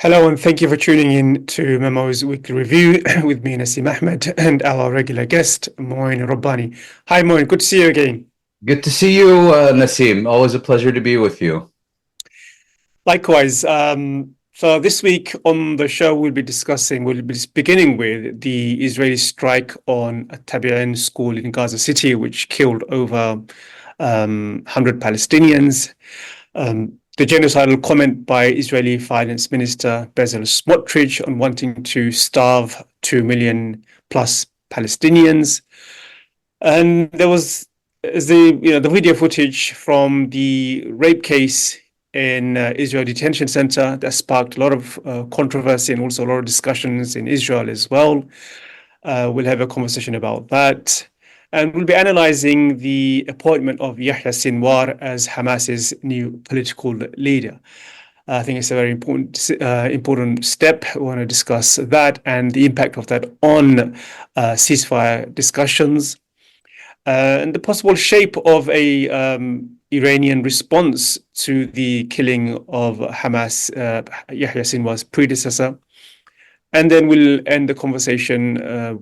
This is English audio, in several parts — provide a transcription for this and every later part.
Hello, and thank you for tuning in to MEMO's weekly review with me, Nasim Ahmed, and our regular guest, Moin Rabbani. Hi, Moin. Good to see you again. Good to see you, Nasim. Always a pleasure to be with you. Likewise. So this week on the show, we'll be beginning with the Israeli strike on a Tabi'in school in Gaza City, which killed over 100 Palestinians. The genocidal comment by Israeli Finance Minister Bezalel Smotrich on wanting to starve 2 million plus Palestinians. And there was the video footage from the rape case in Israel detention center that sparked a lot of controversy and also a lot of discussions in Israel as well. We'll have a conversation about that. And we'll be analyzing the appointment of Yahya Sinwar as Hamas's new political leader. I think it's a very important step. We want to discuss that and the impact of that on ceasefire discussions and the possible shape of a Iranian response to the killing of Hamas, Yahya Sinwar's predecessor. And then we'll end the conversation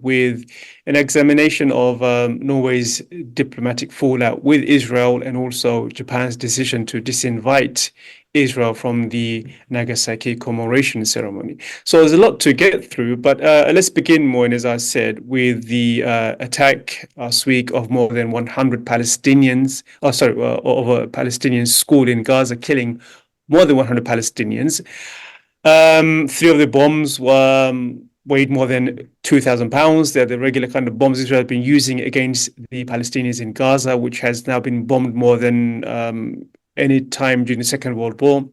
with an examination of Norway's diplomatic fallout with Israel and also Japan's decision to disinvite Israel from the Nagasaki commemoration ceremony. So there's a lot to get through, but let's begin, Moin, as I said, with the attack last week of more than 100 Palestinians, of a Palestinian school in Gaza, killing more than 100 Palestinians. Three of the bombs weighed more than 2,000 pounds. They're the regular kind of bombs Israel has been using against the Palestinians in Gaza, which has now been bombed more than any time during the Second World War.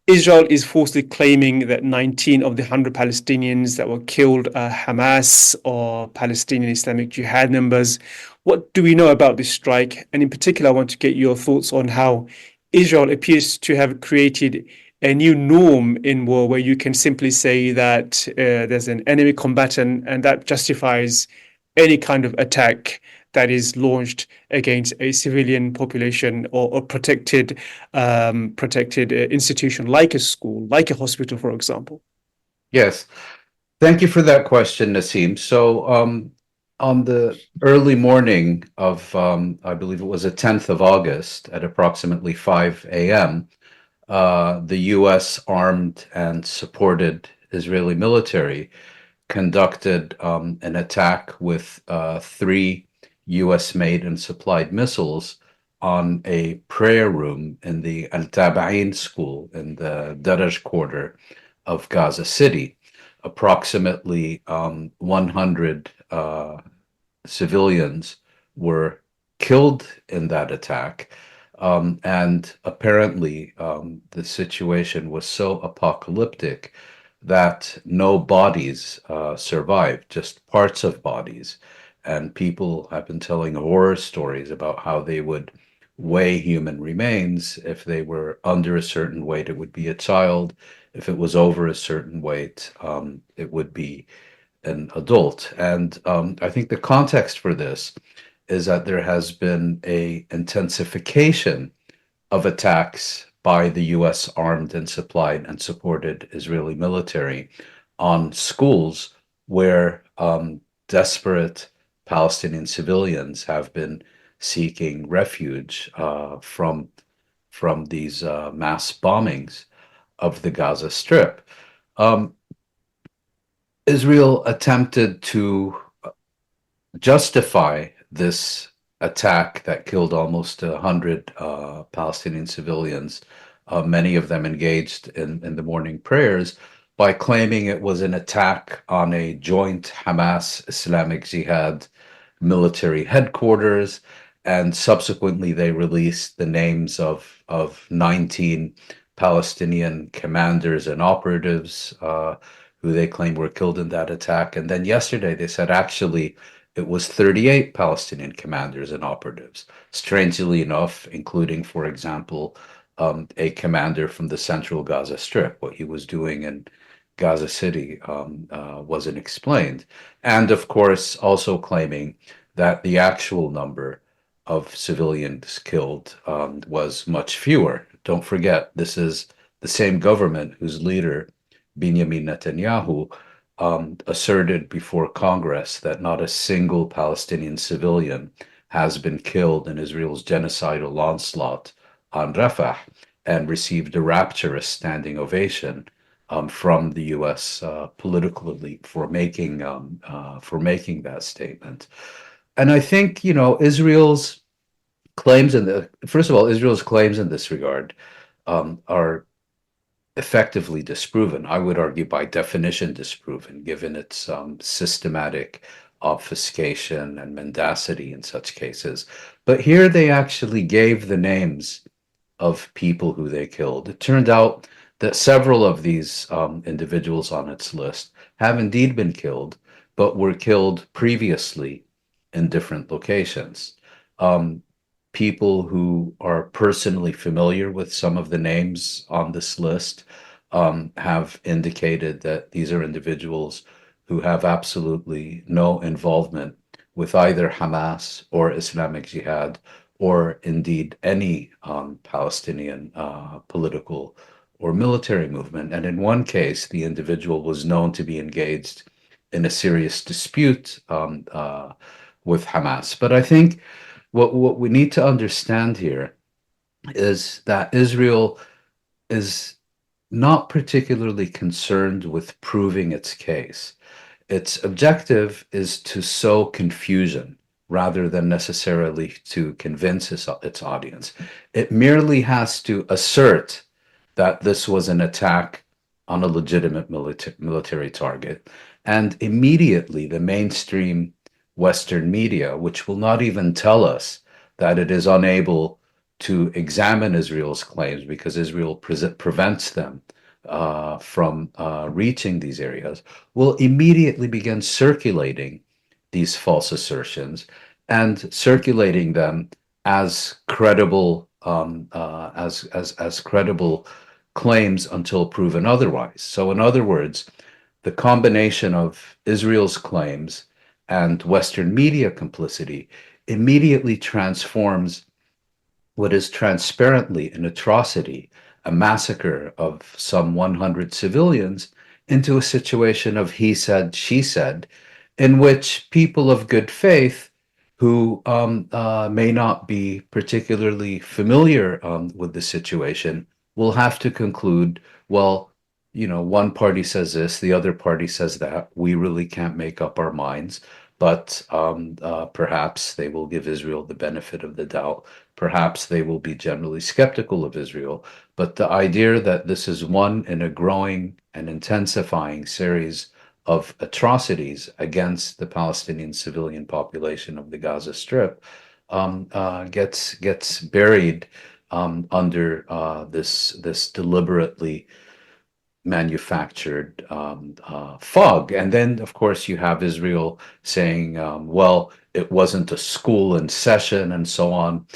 Israel is falsely claiming that 19 of the 100 Palestinians that were killed are Hamas or Palestinian Islamic Jihad members. What do we know about this strike? And in particular, I want to get your thoughts on how Israel appears to have created a new norm in war where you can simply say that there's an enemy combatant and that justifies any kind of attack that is launched against a civilian population or protected institution like a school, like a hospital, for example. Yes, thank you for that question, Nasim. On the early morning of, I believe it was the 10th of August at approximately 5 a.m., the U.S. armed and supported Israeli military conducted an attack with three U.S.-made and supplied missiles on a prayer room in the Al school in the Daraj quarter of Gaza City. Approximately 100 civilians were killed in that attack. And apparently, the situation was so apocalyptic that no bodies survived, just parts of bodies. And people have been telling horror stories about how they would weigh human remains. If they were under a certain weight, it would be a child. If it was over a certain weight, it would be an adult. And I think the context for this is that there has been a intensification of attacks by the U.S. armed and supplied and supported Israeli military on schools where desperate Palestinian civilians have been seeking refuge from these mass bombings of the Gaza Strip. Um, Israel attempted to justify this attack that killed almost 100 Palestinian civilians, many of them engaged in the morning prayers, by claiming it was an attack on a joint Hamas Islamic Jihad military headquarters. And subsequently, they released the names of 19 Palestinian commanders and operatives who they claim were killed in that attack. And then yesterday, they said actually it was 38 Palestinian commanders and operatives, strangely enough, including, for example, a commander from the central Gaza Strip. What he was doing in Gaza City wasn't explained. And of course, also claiming that the actual number of civilians killed was much fewer. Don't forget, this is the same government whose leader Benjamin Netanyahu, asserted before Congress that not a single Palestinian civilian has been killed in Israel's genocidal onslaught on Rafah, and received a rapturous standing ovation from the U.S. Political elite for making that statement. And I think, Israel's claims in the first of all, Israel's claims in this regard are effectively disproven. I would argue by definition disproven, given its systematic obfuscation and mendacity in such cases. But here they actually gave the names of people who they killed. It turned out that several of these individuals on its list have indeed been killed, but were killed previously in different locations. Um, People who are personally familiar with some of the names on this list have indicated that these are individuals who have absolutely no involvement with either Hamas or Islamic Jihad, or indeed any Palestinian political or military movement. And in one case, the individual was known to be engaged in a serious dispute with Hamas. But I think what we need to understand here is that Israel is not particularly concerned with proving its case. Its objective is to sow confusion rather than necessarily to convince its audience. It merely has to assert that this was an attack on a legitimate military target. And immediately the mainstream Western media, which will not even tell us that it is unable to examine Israel's claims because Israel prevents them from reaching these areas, will immediately begin circulating these false assertions and circulating them as credible as credible claims until proven otherwise. So, in other words, the combination of Israel's claims and Western media complicity immediately transforms what is transparently an atrocity, a massacre of some 100 civilians, into a situation of he said, she said, in which people of good faith who may not be particularly familiar with the situation will have to conclude, well, one party says this, the other party says that. We really can't make up our minds, but perhaps they will give Israel the benefit of the doubt. Perhaps they will be generally skeptical of Israel. But the idea that this is one in a growing and intensifying series of atrocities against the Palestinian civilian population of the Gaza Strip gets buried under this deliberately manufactured fog. And then, of course, you have Israel saying, well, it wasn't a school in session and so on,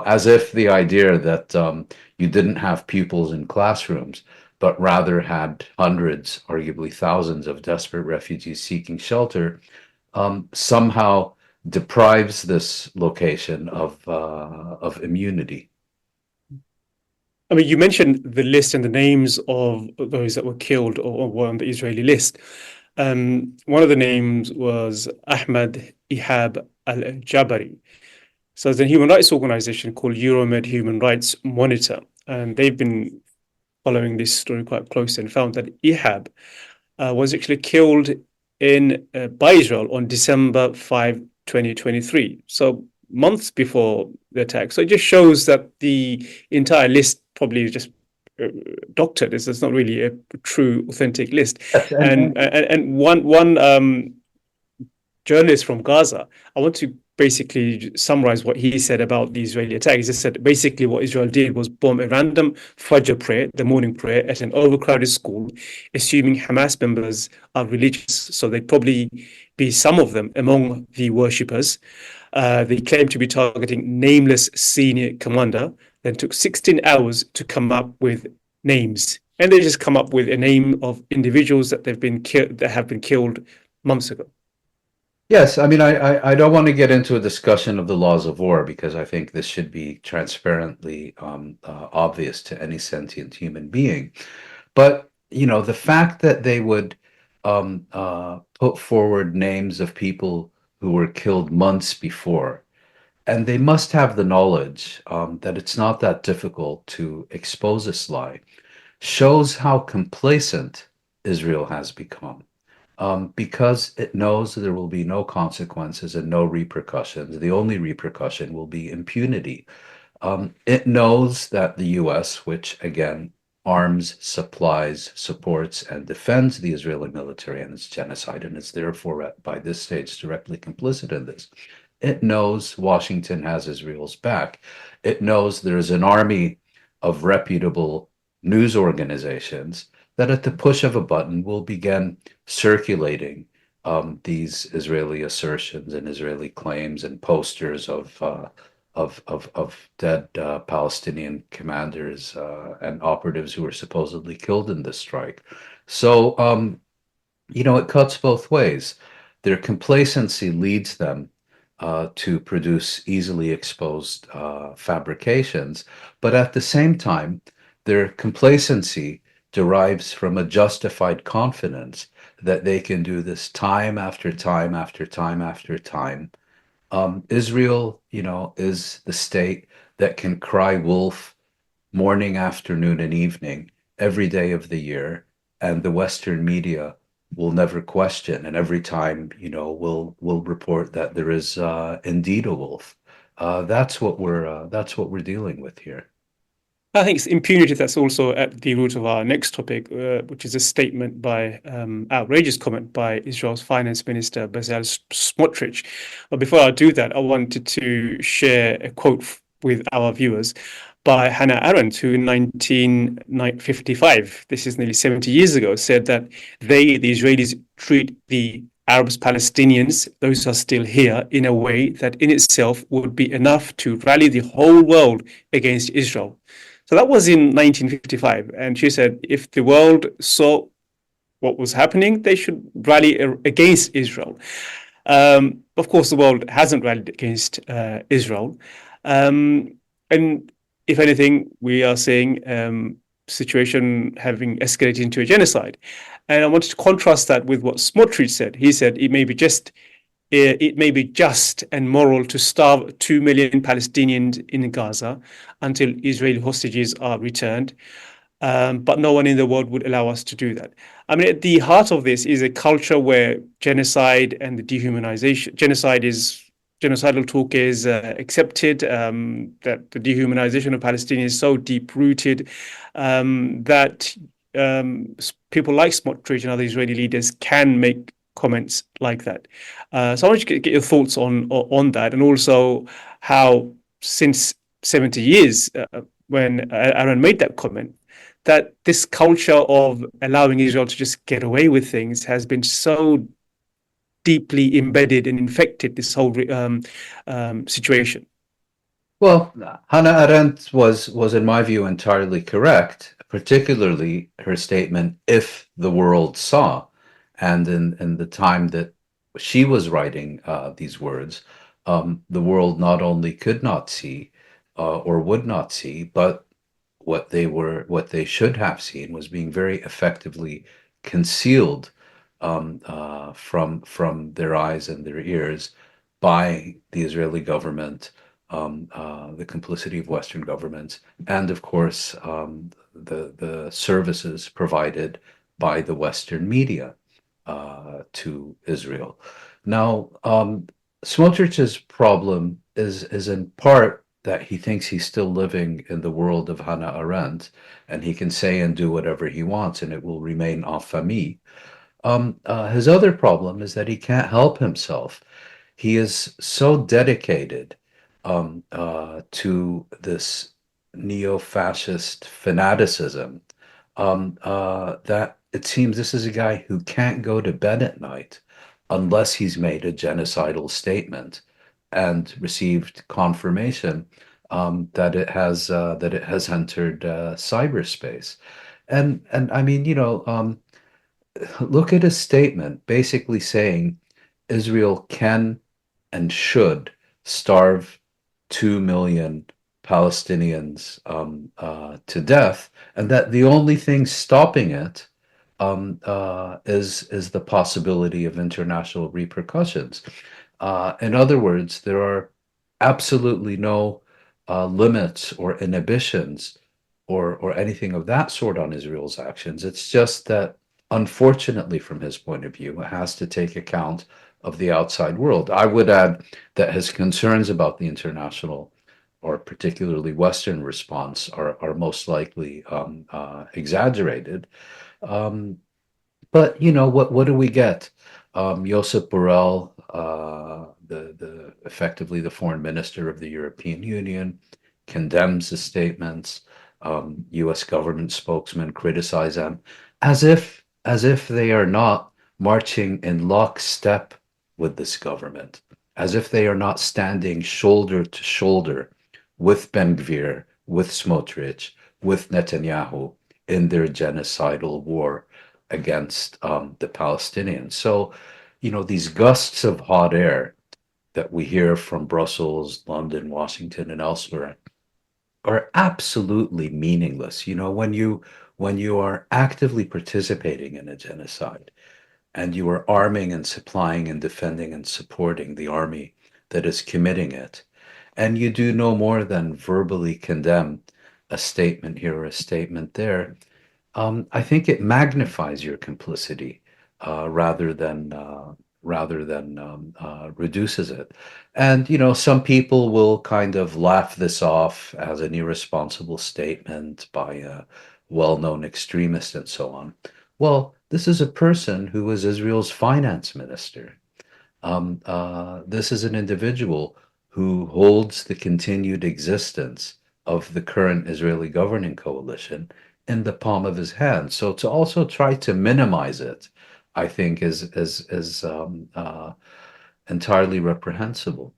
as if the idea that you didn't have pupils in classrooms, but rather had hundreds, arguably thousands of desperate refugees seeking shelter, somehow deprives this location of immunity. I mean, you mentioned the list and the names of those that were killed or were on the Israeli list. One of the names was Ahmed IAB Al Jabari. So there's a human rights organization called Euromed Human Rights Monitor, and they've been following this story quite closely and found that IAB was actually killed by Israel on December 5, 2023. So months before the attack. So it just shows that the entire list probably is just doctored. It's not really a true, authentic list. And one journalist from Gaza, I want to basically summarize what he said about the Israeli attack. He just said basically what Israel did was bomb a random Fajr prayer, the morning prayer, at an overcrowded school, assuming Hamas members are religious. So they'd probably be some of them among the worshippers. They claim to be targeting nameless senior commander. Then took 16 hours to come up with names, and they just come up with a name of individuals that have been killed months ago. Yes, I mean, I don't want to get into a discussion of the laws of war because I think this should be transparently obvious to any sentient human being. But the fact that they would put forward names of people who were killed months before, and they must have the knowledge that it's not that difficult to expose this lie, shows how complacent Israel has become. Because it knows there will be no consequences and no repercussions. The only repercussion will be impunity. It knows that the US, which again arms, supplies, supports, and defends the Israeli military and its genocide, and is therefore by this stage directly complicit in this. It knows Washington has Israel's back. It knows there is an army of reputable news organizations that at the push of a button will begin circulating these Israeli assertions and Israeli claims and posters of dead Palestinian commanders and operatives who were supposedly killed in this strike. So, it cuts both ways. Their complacency leads them to produce easily exposed fabrications, but at the same time, their complacency derives from a justified confidence that they can do this time after time after time after time. Israel, is the state that can cry wolf morning, afternoon, and evening every day of the year, and the Western media will never question, and every time, will report that there is indeed a wolf. That's what we're dealing with here. I think it's impunity that's also at the root of our next topic, which is a statement by outrageous comment by Israel's finance minister Bezalel Smotrich. But before I do that, I wanted to share a quote with our viewers by Hannah Arendt, who in 1955, this is nearly 70 years ago, said that the Israelis, treat the Arabs, Palestinians, those who are still here, in a way that in itself would be enough to rally the whole world against Israel. So that was in 1955. And she said if the world saw what was happening, they should rally against Israel. Of course, the world hasn't rallied against Israel. And if anything, we are seeing situation having escalated into a genocide. And I wanted to contrast that with what Smotrich said. He said it may be just and moral to starve 2 million Palestinians in Gaza until Israeli hostages are returned. But no one in the world would allow us to do that. I mean, at the heart of this is a culture where genocide and the genocidal talk is accepted, that the dehumanization of Palestinians is so deep rooted that people like Smotrich and other Israeli leaders can make comments like that. So I want you to get your thoughts on that, and also how since 70 years, when Aaron made that comment, that this culture of allowing Israel to just get away with things has been so deeply embedded and infected this whole situation. Well, Hannah Arendt was in my view entirely correct, particularly her statement, "If the world saw," and in the time that she was writing these words, the world not only could not see or would not see, but what they should have seen was being very effectively concealed from their eyes and their ears by the Israeli government, the complicity of Western governments, and of course the services provided by the Western media to Israel. Now, Smotrich's problem is in part that he thinks he's still living in the world of Hannah Arendt, and he can say and do whatever he wants, and it will remain en famille. His other problem is that he can't help himself. He is so dedicated to this neo-fascist fanaticism that it seems this is a guy who can't go to bed at night unless he's made a genocidal statement and received confirmation that it has entered cyberspace. And I mean, look at his statement basically saying Israel can and should starve 2 million Palestinians to death, and that the only thing stopping it is the possibility of international repercussions. In other words, there are absolutely no limits or inhibitions or anything of that sort on Israel's actions. It's just that, unfortunately, from his point of view, it has to take account of the outside world. I would add that his concerns about the international or particularly Western response are most likely exaggerated. Um, but what do we get? Josep Borrell, the effectively the foreign minister of the European Union, condemns the statements. U.S. government spokesmen criticize them as if they are not marching in lockstep with this government, as if they are not standing shoulder to shoulder with Ben Gvir, with Smotrich, with Netanyahu in their genocidal war against the Palestinians. So, these gusts of hot air that we hear from Brussels, London, Washington, and elsewhere are absolutely meaningless. When you are actively participating in a genocide and you are arming and supplying and defending and supporting the army that is committing it, and you do no more than verbally condemn a statement here or a statement there, I think it magnifies your complicity rather than reduces it. And some people will kind of laugh this off as an irresponsible statement by a well-known extremist and so on. Well, this is a person who was Israel's finance minister. This is an individual who holds the continued existence of the current Israeli governing coalition in the palm of his hand. So to also try to minimize it, I think, is entirely reprehensible.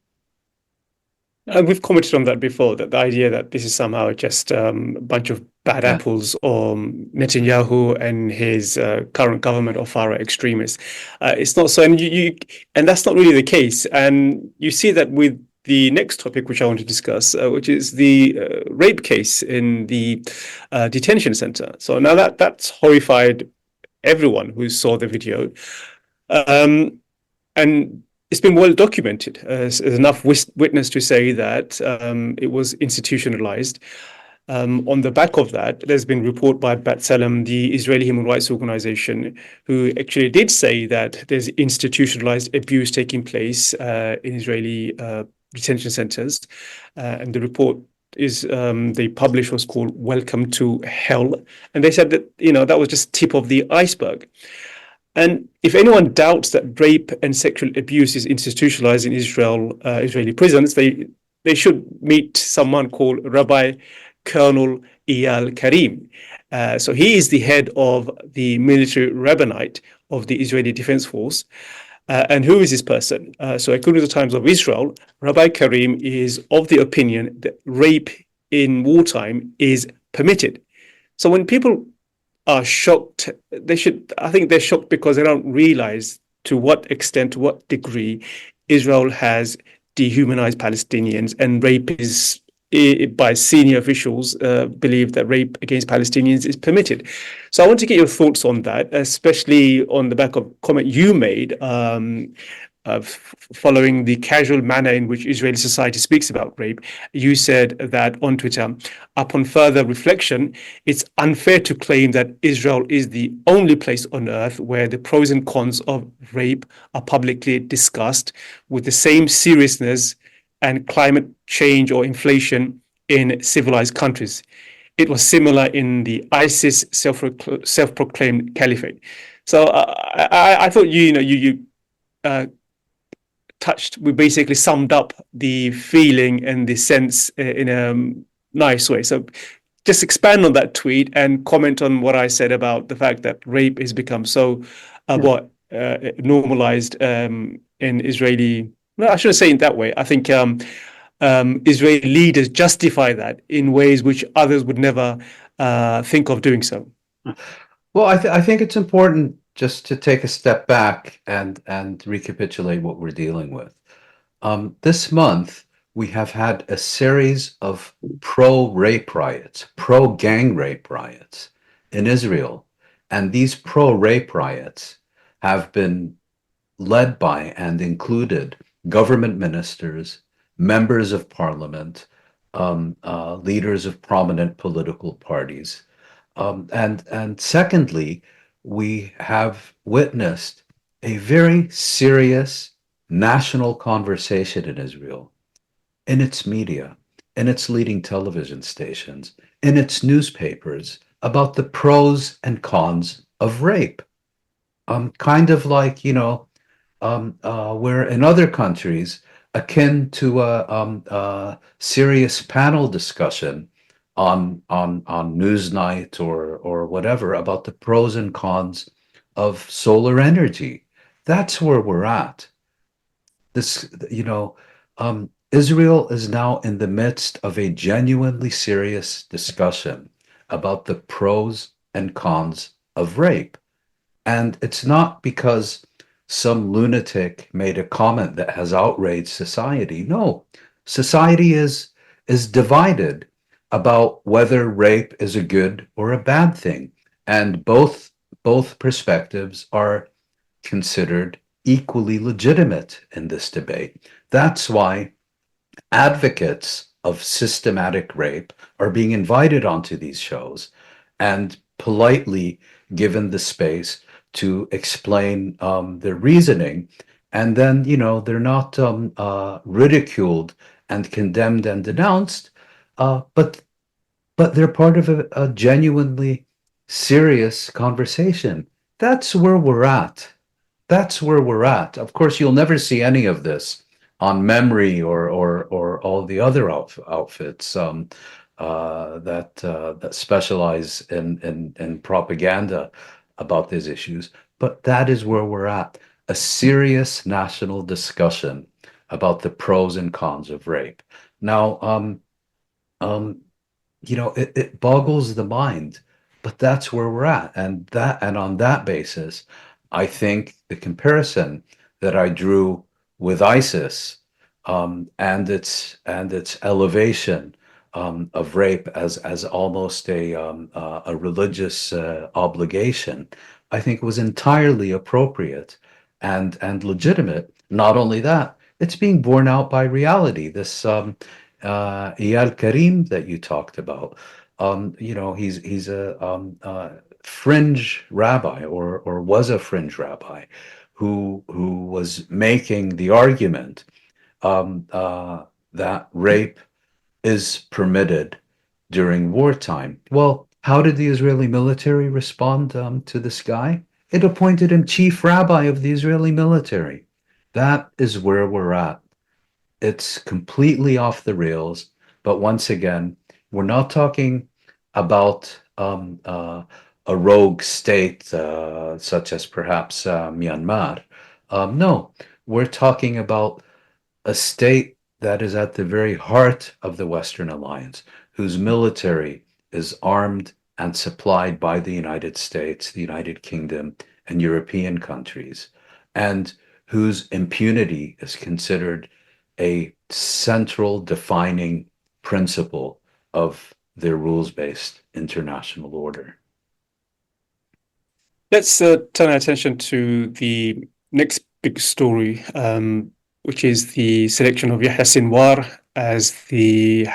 And we've commented on that before, that the idea that this is somehow just a bunch of bad Yeah, apples or Netanyahu and his current government of far-right extremists. It's not so, and that's not really the case. And you see that with the next topic, which I want to discuss, which is the rape case in the detention center. So now that's horrified everyone who saw the video. And it's been well documented. There's enough witness to say that it was institutionalized. On the back of that, there's been a report by B'Tselem, the Israeli human rights organization, who actually did say that there's institutionalized abuse taking place in Israeli detention centers. And the report is they published was called "Welcome to Hell," and they said that that was just tip of the iceberg. And if anyone doubts that rape and sexual abuse is institutionalized in Israeli prisons, they should meet someone called Rabbi Colonel Eyal Karim. So he is the head of the military rabbinate of the Israeli Defense Force. And who is this person? So according to the Times of Israel, Rabbi Karim is of the opinion that rape in wartime is permitted. So when people are shocked, I think they're shocked because they don't realize to what extent, to what degree Israel has dehumanized Palestinians, and rape is, by senior officials, believe that rape against Palestinians is permitted. So I want to get your thoughts on that, especially on the back of comment you made following the casual manner in which Israeli society speaks about rape. You said that on Twitter, upon further reflection, it's unfair to claim that Israel is the only place on earth where the pros and cons of rape are publicly discussed with the same seriousness and climate change or inflation in civilized countries. It was similar in the ISIS self-proclaimed caliphate. So I thought you we basically summed up the feeling and the sense in a nice way. So just expand on that tweet and comment on what I said about the fact that rape has become so normalized in Israeli. Well, I shouldn't say it that way. I think Israeli leaders justify that in ways which others would never think of doing so. Well, I think it's important just to take a step back and recapitulate what we're dealing with. This month, we have had a series of pro-rape riots, pro-gang rape riots in Israel. And these pro-rape riots have been led by and included government ministers, members of parliament, leaders of prominent political parties. And secondly, we have witnessed a very serious national conversation in Israel, in its media, in its leading television stations, in its newspapers, about the pros and cons of rape. Kind of like, where in other countries, akin to a serious panel discussion on Newsnight or whatever about the pros and cons of solar energy. That's where we're at. This, Israel is now in the midst of a genuinely serious discussion about the pros and cons of rape. And it's not because some lunatic made a comment that has outraged society. No, society is divided about whether rape is a good or a bad thing. And both perspectives are considered equally legitimate in this debate. That's why advocates of systematic rape are being invited onto these shows and politely given the space to explain their reasoning. And then, they're not ridiculed and condemned and denounced, but they're part of a genuinely serious conversation. That's where we're at. That's where we're at. Of course, you'll never see any of this on Memory or all the other outfits that specialize in propaganda about these issues. But that is where we're at. A serious national discussion about the pros and cons of rape. Now, um, it boggles the mind, but that's where we're at. And on that basis, I think the comparison that I drew with ISIS and its elevation of rape as almost a religious obligation, I think was entirely appropriate and legitimate. Not only that, it's being borne out by reality. This Iyal Karim that you talked about, he's a fringe rabbi or was a fringe rabbi who was making the argument that rape is permitted during wartime. Well, how did the Israeli military respond to this guy? It appointed him chief rabbi of the Israeli military. That is where we're at. It's completely off the rails. But once again, we're not talking about a rogue state such as perhaps Myanmar. No, we're talking about a state that is at the very heart of the Western alliance, whose military is armed and supplied by the United States, the United Kingdom, and European countries, and whose impunity is considered a central defining principle of their rules-based international order. Let's turn our attention to the next big story, which is the selection of Yahya Sinwar as the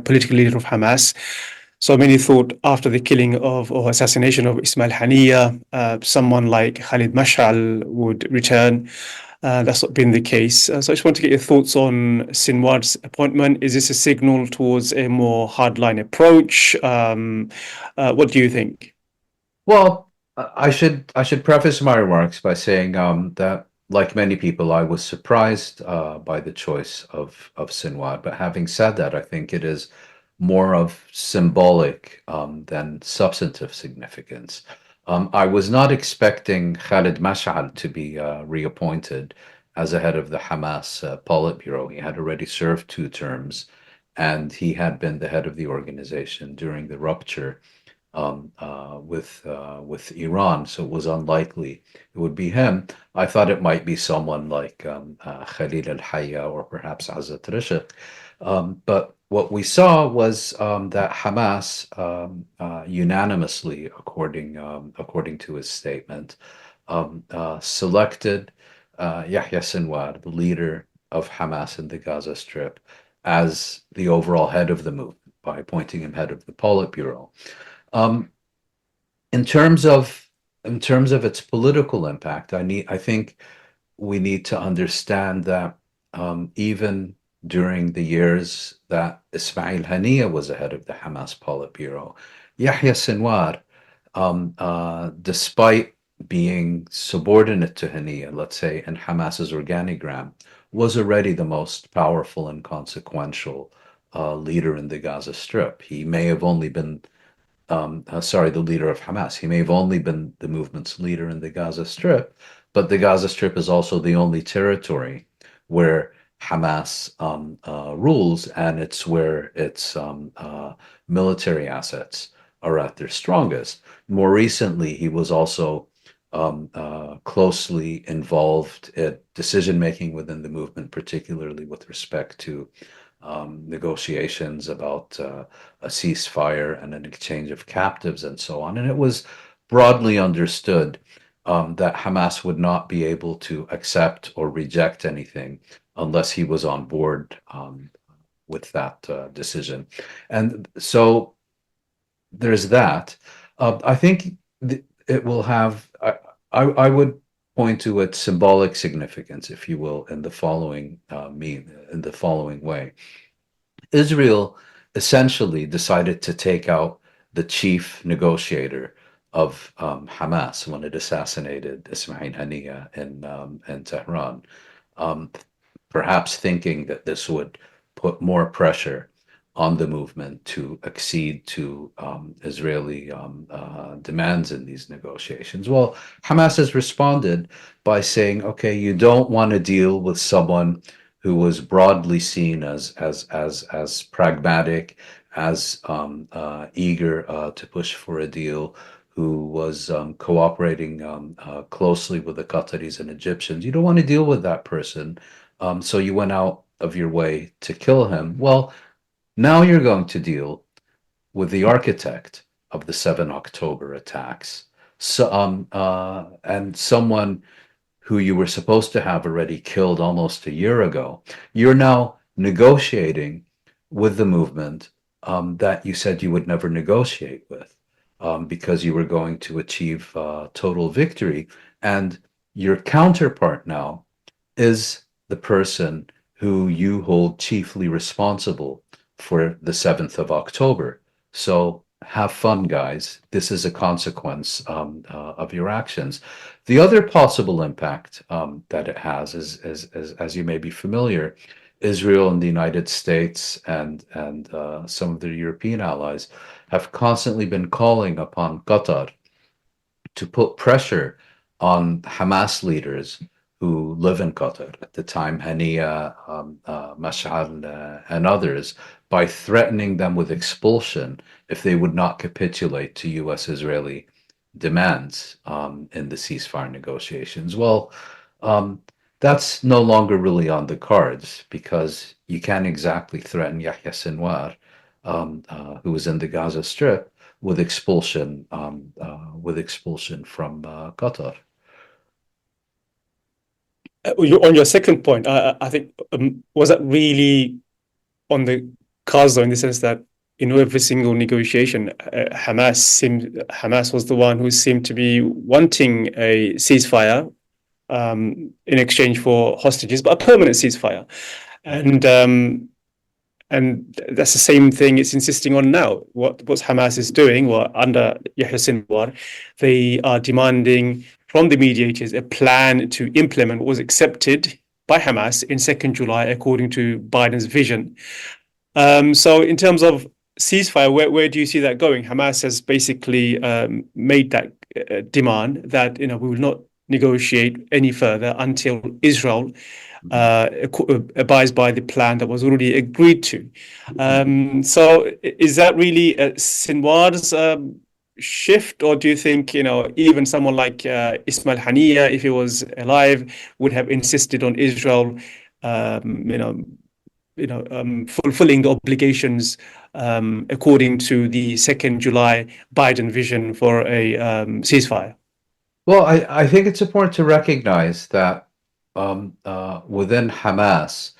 political leader of Hamas. So many thought after the killing of or assassination of Ismail Haniyeh, someone like Khalid Mash'al would return. That's not been the case. So I just want to get your thoughts on Sinwar's appointment. Is this a signal towards a more hardline approach? What do you think? Well, I should preface my remarks by saying that, like many people, I was surprised by the choice of Sinwar. But having said that, I think it is more of symbolic than substantive significance. I was not expecting Khalid Mash'al to be reappointed as a head of the Hamas Politburo. He had already served 2 terms, and he had been the head of the organization during the rupture with Iran, so it was unlikely it would be him. I thought it might be someone like Khalil al-Hayya or perhaps Azzat Rishq. But what we saw was that Hamas unanimously, according to his statement, selected Yahya Sinwar, the leader of Hamas in the Gaza Strip, as the overall head of the movement by appointing him head of the Politburo. Um, in terms of its political impact, I think we need to understand that even during the years that Ismail Haniyeh was ahead of the Hamas Politburo, Yahya Sinwar, despite being subordinate to Haniyeh, let's say in Hamas's organigram, was already the most powerful and consequential leader in the Gaza Strip. He may have only been the leader of Hamas. He may have only been the movement's leader in the Gaza Strip, but the Gaza Strip is also the only territory where Hamas rules, and it's where its military assets are at their strongest. More recently, he was also closely involved in decision making within the movement, particularly with respect to negotiations about a ceasefire and an exchange of captives and so on. And it was broadly understood that Hamas would not be able to accept or reject anything unless he was on board with that decision. And so there's that. I think it will have, I would point to its symbolic significance, if you will, in the following way. Israel essentially decided to take out the chief negotiator of Hamas when it assassinated Ismail Haniyeh in Tehran, um, perhaps thinking that this would put more pressure on the movement to accede to Israeli demands in these negotiations. Well, Hamas has responded by saying, okay, you don't want to deal with someone who was broadly seen as pragmatic, as eager to push for a deal, who was cooperating closely with the Qataris and Egyptians. You don't want to deal with that person, so you went out of your way to kill him. Well, now you're going to deal with the architect of the 7 October attacks, and someone who you were supposed to have already killed almost a year ago. You're now negotiating with the movement that you said you would never negotiate with because you were going to achieve total victory. And your counterpart now is the person who you hold chiefly responsible for the 7th of October. So have fun, guys. This is a consequence of your actions. The other possible impact that it has is, as you may be familiar, Israel and the United States and some of their European allies have constantly been calling upon Qatar to put pressure on Hamas leaders who live in Qatar at the time, Haniyeh, Mash'al, and others, by threatening them with expulsion if they would not capitulate to U.S.-Israeli demands in the ceasefire negotiations. Well, that's no longer really on the cards because you can't exactly threaten Yahya Sinwar, who was in the Gaza Strip, with expulsion from Qatar. On your second point, I think was that really on the cards, though, in the sense that in every single negotiation, Hamas was the one who seemed to be wanting a ceasefire in exchange for hostages, but a permanent ceasefire, and that's the same thing it's insisting on now. What Hamas is doing, well, under Yahya Sinwar, they are demanding from the mediators a plan to implement what was accepted by Hamas in 2nd July, according to Biden's vision. So in terms of ceasefire, where do you see that going? Hamas has basically made that demand that we will not negotiate any further until Israel abides by the plan that was already agreed to. So is that really Sinwar's shift, or do you think even someone like Ismail Haniyeh, if he was alive, would have insisted on Israel fulfilling the obligations according to the 2nd July Biden vision for a ceasefire? Well, I think it's important to recognize that within Hamas,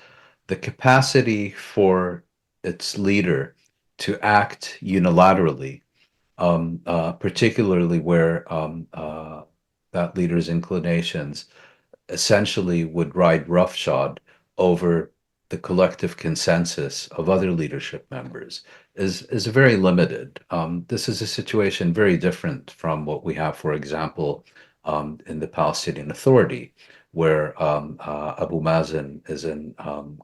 the capacity for its leader to act unilaterally, particularly where that leader's inclinations essentially would ride roughshod over the collective consensus of other leadership members is very limited. This is a situation very different from what we have, for example, in the Palestinian Authority, where Abu Mazen is in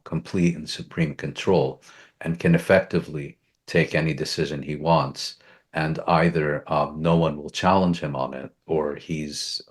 complete and supreme control and can effectively take any decision he wants, and either no one will challenge him on it, or he's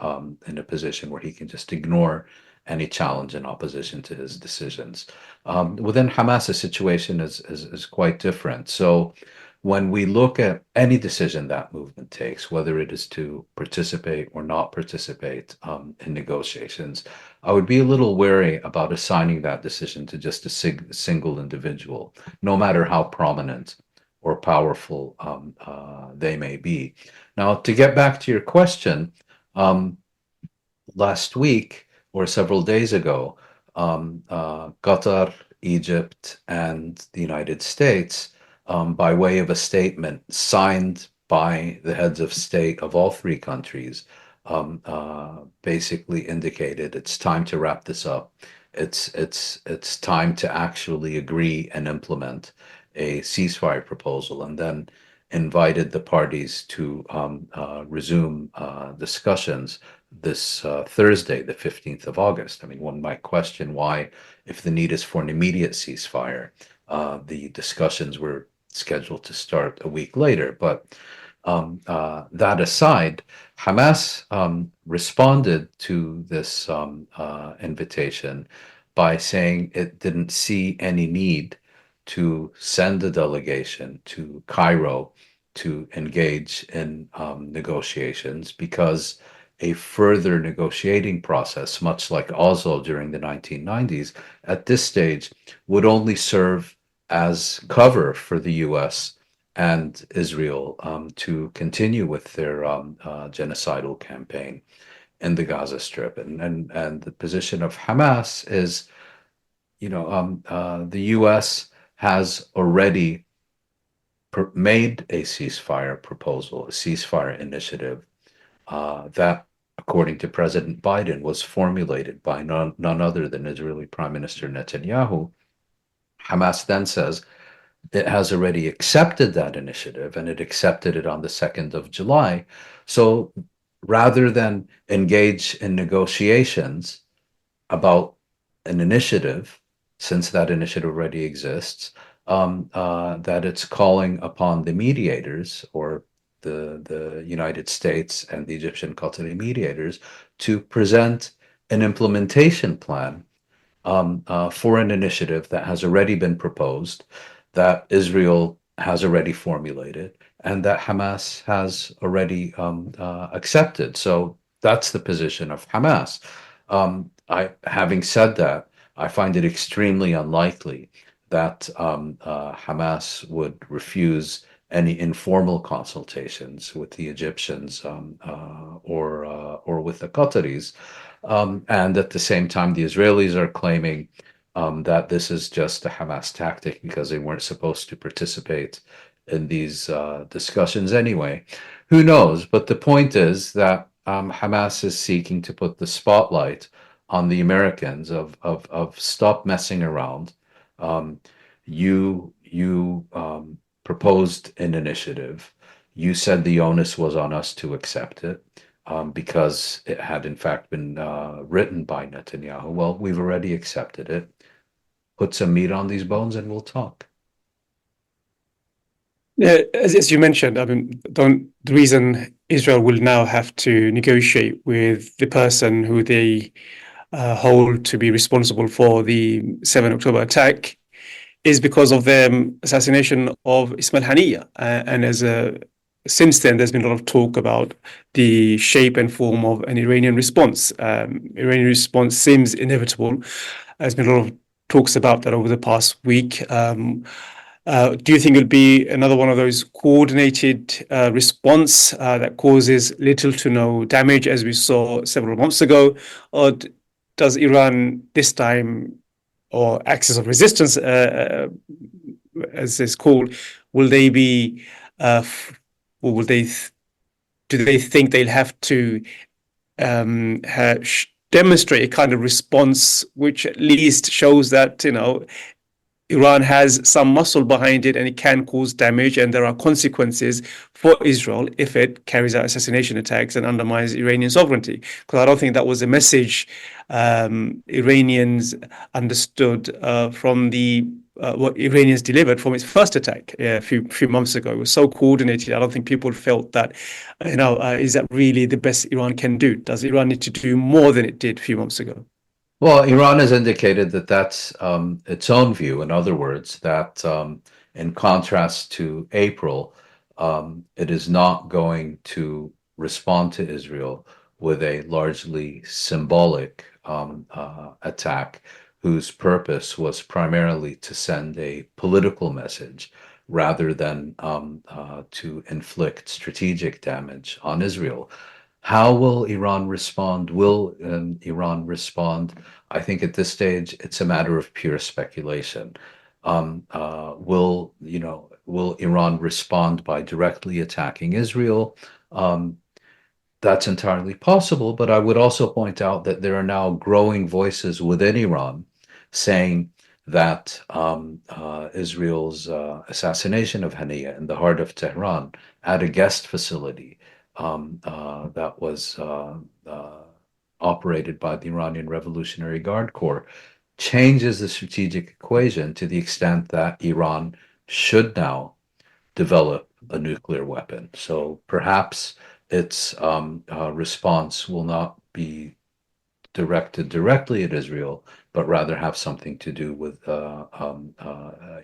in a position where he can just ignore any challenge and opposition to his decisions. Within Hamas, the situation is quite different. So when we look at any decision that movement takes, whether it is to participate or not participate in negotiations, I would be a little wary about assigning that decision to just a single individual, no matter how prominent or powerful they may be. Now, to get back to your question, last week or several days ago, Qatar, Egypt, and the United States, by way of a statement signed by the heads of state of all three countries, basically indicated it's time to wrap this up. It's time to actually agree and implement a ceasefire proposal, and then invited the parties to resume discussions this Thursday, the 15th of August. I mean, one might question why, if the need is for an immediate ceasefire, the discussions were scheduled to start a week later. But that aside, Hamas responded to this invitation by saying it didn't see any need to send a delegation to Cairo to engage in negotiations, because a further negotiating process, much like Oslo during the 1990s, at this stage would only serve as cover for the US and Israel to continue with their genocidal campaign in the Gaza Strip. And the position of Hamas is, the US has already made a ceasefire proposal, a ceasefire initiative that, according to President Biden, was formulated by none other than Israeli Prime Minister Netanyahu. Hamas then says it has already accepted that initiative, and it accepted it on the 2nd of July. So rather than engage in negotiations about an initiative, since that initiative already exists, that it's calling upon the mediators, or the United States and the Egyptian Qatari mediators, to present an implementation plan for an initiative that has already been proposed, that Israel has already formulated, and that Hamas has already accepted. So that's the position of Hamas. Having said that, I find it extremely unlikely that Hamas would refuse any informal consultations with the Egyptians or with the Qataris. And at the same time, the Israelis are claiming that this is just a Hamas tactic because they weren't supposed to participate in these discussions anyway. Who knows? But the point is that Hamas is seeking to put the spotlight on the Americans of stop messing around. You proposed an initiative. You said the onus was on us to accept it because it had in fact been written by Netanyahu. Well, we've already accepted it. Put some meat on these bones and we'll talk. Yeah, as you mentioned, I mean, the reason Israel will now have to negotiate with the person who they hold to be responsible for the 7th October attack is because of the assassination of Ismail Haniyeh. And since then, there's been a lot of talk about the shape and form of an Iranian response. Iranian response seems inevitable. There's been a lot of talks about that over the past week. Do you think it'll be another one of those coordinated response that causes little to no damage, as we saw several months ago, or does Iran this time, or axis of resistance, as it's called, will they be, or will they? Do they think they'll have to demonstrate a kind of response which at least shows that Iran has some muscle behind it and it can cause damage, and there are consequences for Israel if it carries out assassination attacks and undermines Iranian sovereignty? Because I don't think that was a message Iranians understood from the what Iranians delivered from its first attack a few months ago. It was so coordinated. I don't think people felt that, is that really the best Iran can do? Does Iran need to do more than it did a few months ago? Well, Iran has indicated that that's its own view. In other words, that in contrast to April, it is not going to respond to Israel with a largely symbolic attack whose purpose was primarily to send a political message rather than to inflict strategic damage on Israel. How will Iran respond? Will Iran respond? I think at this stage it's a matter of pure speculation. Will Iran respond by directly attacking Israel? That's entirely possible, but I would also point out that there are now growing voices within Iran saying that Israel's assassination of Haniya in the heart of Tehran at a guest facility that was operated by the Iranian Revolutionary Guard Corps changes the strategic equation to the extent that Iran should now develop a nuclear weapon. So perhaps its response will not be directed directly at Israel, but rather have something to do with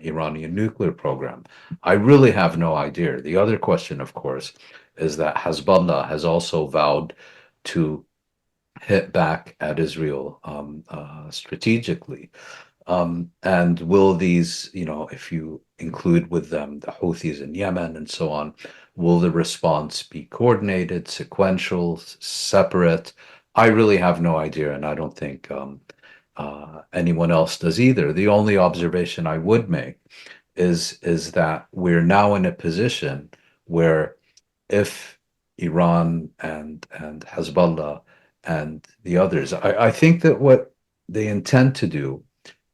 Iranian nuclear program. I really have no idea. The other question, of course, is that Hezbollah has also vowed to hit back at Israel strategically. And will these, if you include with them the Houthis in Yemen and so on, will the response be coordinated, sequential, separate? I really have no idea, and I don't think anyone else does either. The only observation I would make is that we're now in a position where if Iran and Hezbollah and the others, I think that what they intend to do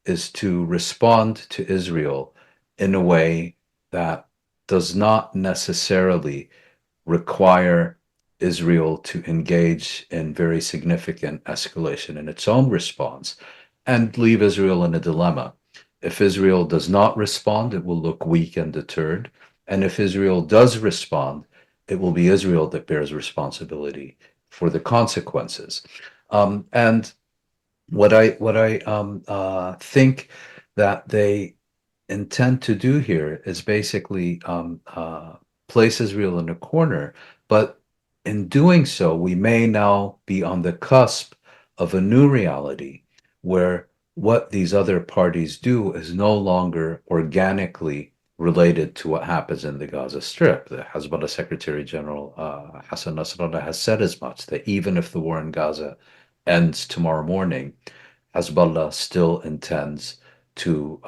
is to respond to Israel in a way that does not necessarily require Israel to engage in very significant escalation in its own response and leave Israel in a dilemma. If Israel does not respond, it will look weak and deterred. And if Israel does respond, it will be Israel that bears responsibility for the consequences. And what I think that they intend to do here is basically place Israel in a corner, but in doing so, we may now be on the cusp of a new reality where what these other parties do is no longer organically related to what happens in the Gaza Strip. The Hezbollah Secretary General Hassan Nasrallah has said as much, that even if the war in Gaza ends tomorrow morning, Hezbollah still intends to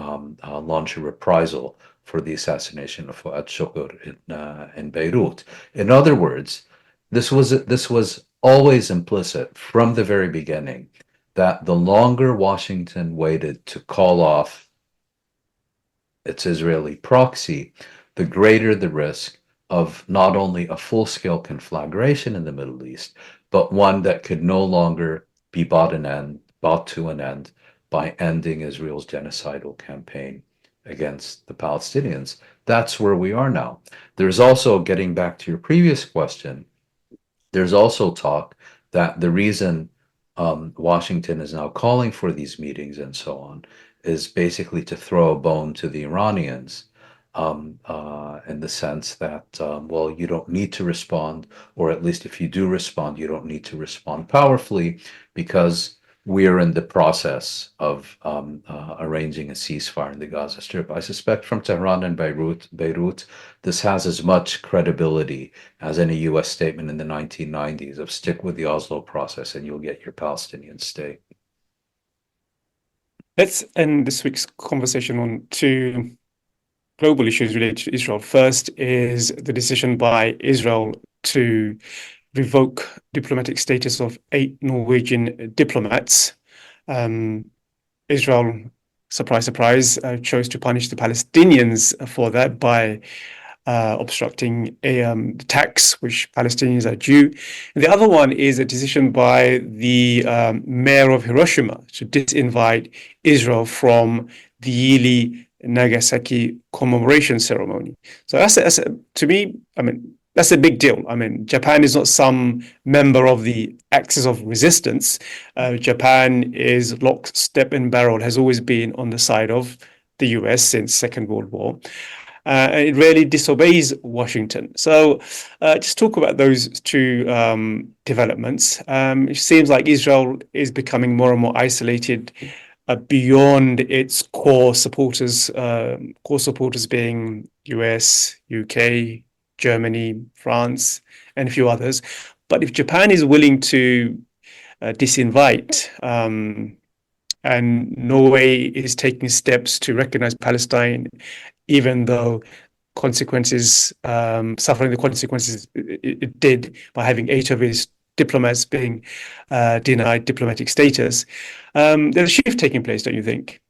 launch a reprisal for the assassination of Fuad Shukr in Beirut. In other words, this was always implicit from the very beginning that the longer Washington waited to call off its Israeli proxy, the greater the risk of not only a full-scale conflagration in the Middle East, but one that could no longer be brought to an end by ending Israel's genocidal campaign against the Palestinians. That's where we are now. There's also, getting back to your previous question, there's also talk that the reason Washington is now calling for these meetings and so on is basically to throw a bone to the Iranians in the sense that, well, you don't need to respond, or at least if you do respond, you don't need to respond powerfully, because we are in the process of arranging a ceasefire in the Gaza Strip. I suspect from Tehran and Beirut, this has as much credibility as any U.S. statement in the 1990s of stick with the Oslo process and you'll get your Palestinian state. Let's end this week's conversation on two global issues related to Israel. First is the decision by Israel to revoke diplomatic status of 8 Norwegian diplomats. Israel, surprise, surprise, chose to punish the Palestinians for that by obstructing a tax which Palestinians are due. And the other one is a decision by the mayor of Hiroshima to disinvite Israel from the yearly Nagasaki commemoration ceremony. So to me, I mean, that's a big deal. I mean, Japan is not some member of the Axis of Resistance. Japan is lock, step, and barrel, has always been on the side of the US since Second World War. It really disobeys Washington. So just talk about those two developments. It seems like Israel is becoming more and more isolated beyond its core supporters being US, UK, Germany, France, and a few others. But if Japan is willing to disinvite, and Norway is taking steps to recognize Palestine, even though suffering the consequences it did by having 8 of his diplomats being denied diplomatic status. There's a shift taking place, don't you think?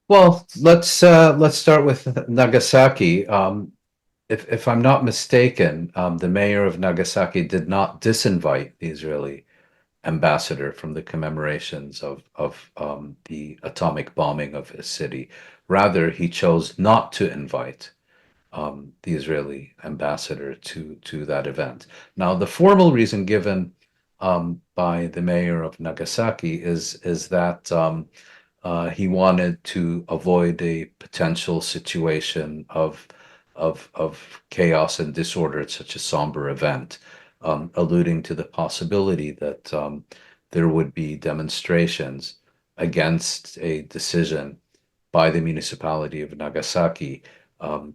Well, let's start with Nagasaki. If I'm not mistaken, the mayor of Nagasaki did not disinvite the Israeli ambassador from the commemorations of the atomic bombing of his city. Rather, he chose not to invite the Israeli ambassador to that event. Now, the formal reason given by the mayor of Nagasaki is that he wanted to avoid a potential situation of chaos and disorder at such a somber event, alluding to the possibility that there would be demonstrations against a decision by the municipality of Nagasaki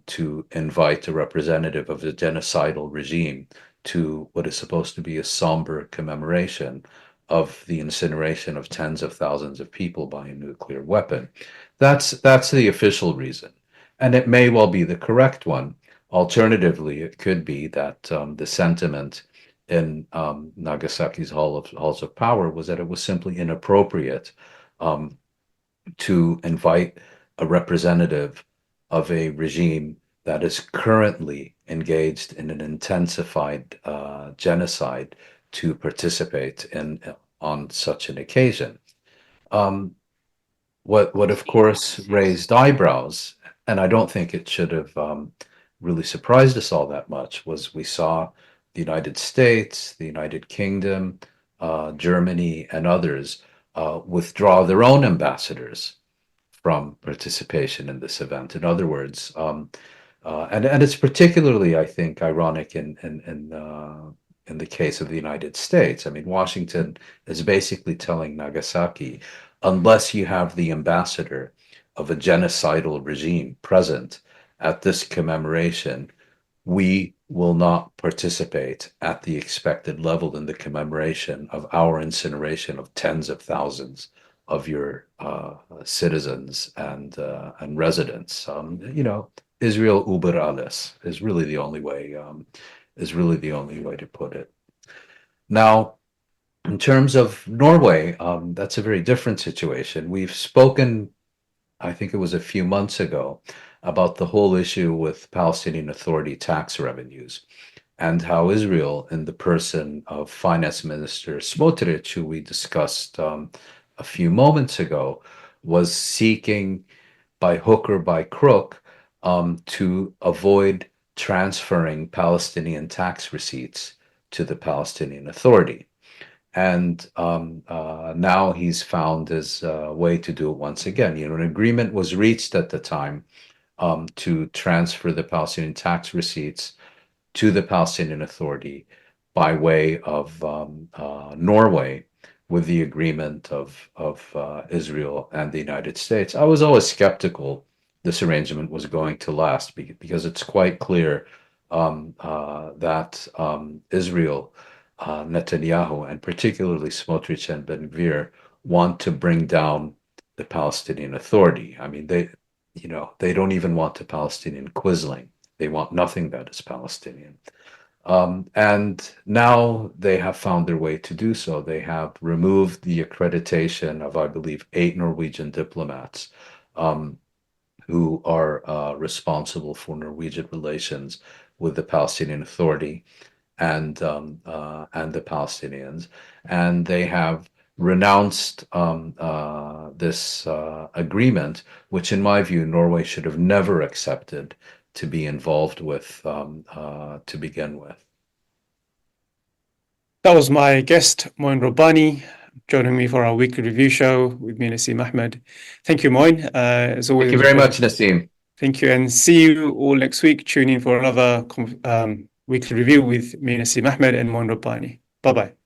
to invite a representative of the genocidal regime to what is supposed to be a somber commemoration of the incineration of tens of thousands of people by a nuclear weapon. That's the official reason, and it may well be the correct one. Alternatively, it could be that the sentiment in Nagasaki's halls of power was that it was simply inappropriate to invite a representative of a regime that is currently engaged in an intensified genocide to participate on such an occasion. What of course raised eyebrows, and I don't think it should have really surprised us all that much, was we saw the United States, the United Kingdom, Germany, and others withdraw their own ambassadors from participation in this event. In other words, and it's particularly, I think, ironic in the case of the United States. I mean, Washington is basically telling Nagasaki, unless you have the ambassador of a genocidal regime present at this commemoration, we will not participate at the expected level in the commemoration of our incineration of tens of thousands of your citizens and residents. Israel über alles is really the only way to put it. Now, in terms of Norway, that's a very different situation. We've spoken, I think it was a few months ago, about the whole issue with Palestinian Authority tax revenues and how Israel, in the person of Finance Minister Smotrich, who we discussed a few moments ago, was seeking by hook or by crook to avoid transferring Palestinian tax receipts to the Palestinian Authority. And now he's found his way to do it once again. An agreement was reached at the time to transfer the Palestinian tax receipts to the Palestinian Authority by way of Norway, with the agreement of Israel and the United States. I was always skeptical this arrangement was going to last because it's quite clear that Israel, Netanyahu, and particularly Smotrich and Ben Gvir want to bring down the Palestinian Authority. I mean, they don't even want the Palestinian Quisling. They want nothing that is Palestinian. And now they have found their way to do so. They have removed the accreditation of, I believe, 8 Norwegian diplomats who are responsible for Norwegian relations with the Palestinian Authority and the Palestinians, and they have renounced this agreement, which, in my view, Norway should have never accepted to be involved with to begin with. That was my guest, Moin Robani, joining me for our weekly review show with me, Naseem Ahmed. Thank you, Moin. As always, Thank you very much, Naseem. Thank you, and see you all next week. Tune in for another weekly review with me, Naseem Ahmed, and Moin Robani. Bye-bye.